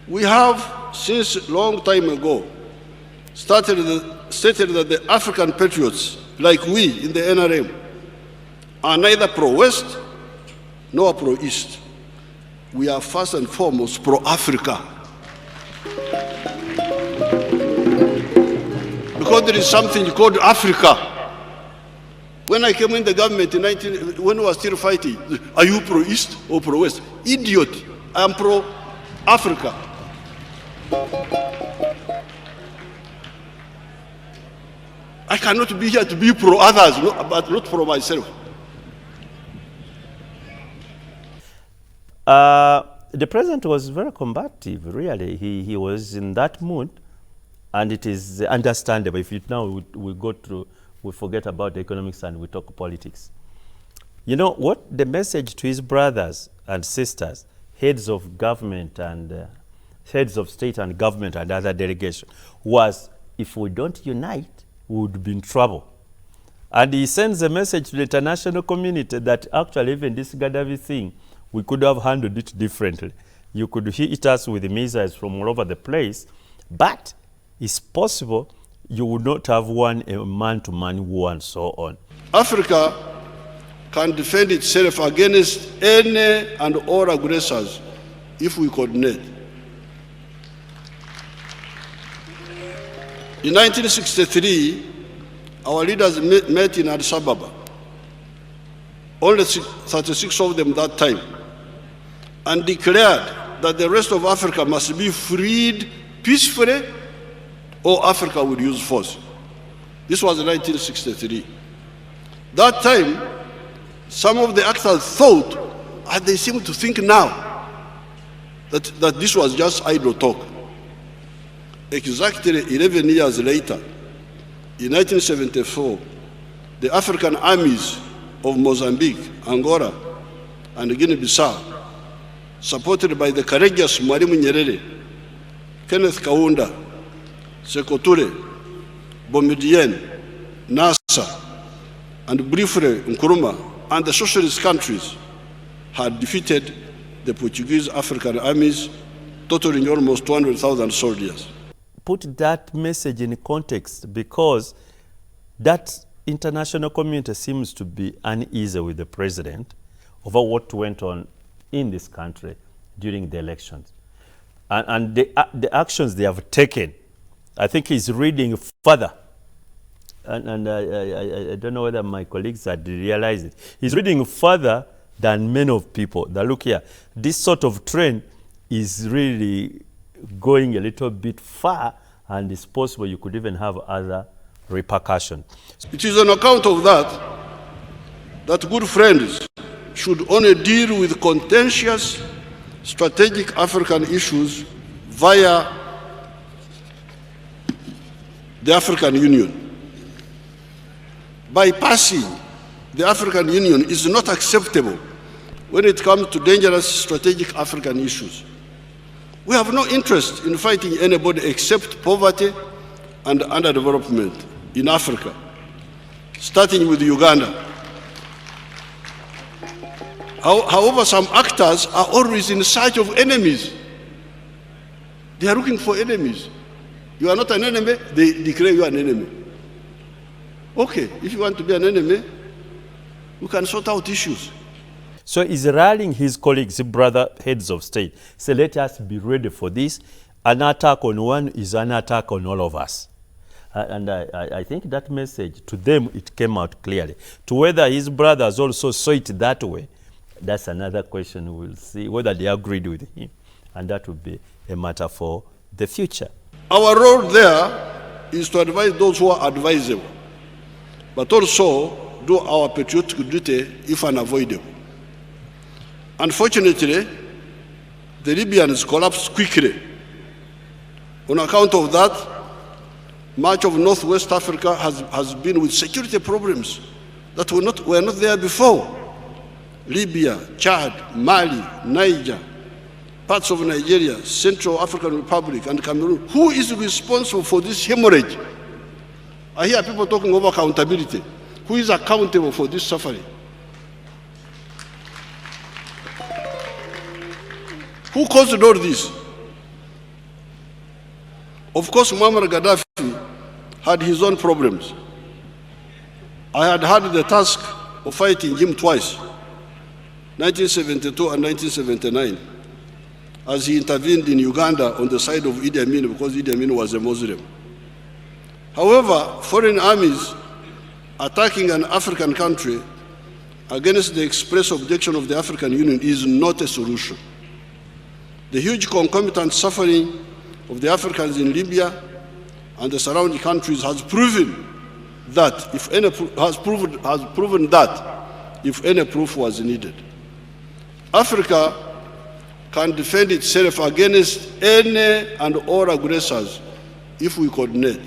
We have, since a long time ago, stated that the African patriots, like we in the NRM, are neither pro-West nor pro-East. We are first and foremost pro-Africa. Because there is something called Africa. When I came in the government when we were still fighting, are you pro-East or pro-West? Idiot, I am pro-Africa. I cannot be here to be pro-others, but not pro myself. The president was very combative, really. He was in that mood, and it is understandable. If now we go through, we forget about the economics and we talk politics. You know what the message to his brothers and sisters, heads of government and heads of state and government and other delegations, was if we don't unite, we would be in trouble. And he sends a message to the international community that actually even this Gaddafi thing, we could have handled it differently. You could hit us with missiles from all over the place, but it's possible you would not have won a man-to-man war and so on. Africa can defend itself against any and all aggressors if we coordinate. In 1963, our leaders met in Addis Ababa. Only 36 of them that time, and declared that the rest of Africa must be freed peacefully or Africa would use force. This was in 1963. That time, some of the actors thought, and they seem to think now, that this was just idle talk. Exactly 11 years later, in 1974, the African armies of Mozambique, Angola, and Guinea-Bissau, supported by the courageous Mwalimu Nyerere, Kenneth Kaunda, Sekou Toure, Boumediene, Nasser, and briefly Nkrumah, and the socialist countries had defeated the Portuguese African armies, totaling almost 200,000 soldiers. Put that message in context, because that international community seems to be uneasy with the president over what went on in this country during the elections. And the actions they have taken, I think he's reading further. And I don't know whether my colleagues had realized it. He's reading further than many of people. That look here, this sort of trend is really going a little bit far, and it's possible you could even have other repercussions. It is on account of that good friends should only deal with contentious, strategic African issues via the African Union. Bypassing the African Union is not acceptable when it comes to dangerous strategic African issues. We have no interest in fighting anybody except poverty and underdevelopment in Africa, starting with Uganda. However, some actors are always in search of enemies. They are looking for enemies. You are not an enemy, they declare you an enemy. Okay, if you want to be an enemy, we can sort out issues. So he's rallying his colleagues, brother heads of state. So let us be ready for this. An attack on one is an attack on all of us. And I think that message, to them, it came out clearly. To whether his brothers also saw it that way, that's another question. We'll see whether they agreed with him. And that would be a matter for the future. Our role there is to advise those who are advisable, but also do our patriotic duty if unavoidable. Unfortunately, the Libyans collapsed quickly. On account of that, much of Northwest Africa has been with security problems that were not there before. Libya, Chad, Mali, Niger, parts of Nigeria, Central African Republic, and Cameroon. Who is responsible for this hemorrhage? I hear people talking about accountability. Who is accountable for this suffering? Who caused all this? Of course, Muammar Gaddafi had his own problems. I had the task of fighting him twice, 1972 and 1979, as he intervened in Uganda on the side of Idi Amin because Idi Amin was a Muslim. However, foreign armies attacking an African country against the express objection of the African Union is not a solution. The huge concomitant suffering of the Africans in Libya and the surrounding countries has proven that if any proof was needed, Africa can defend itself against any and all aggressors if we coordinate.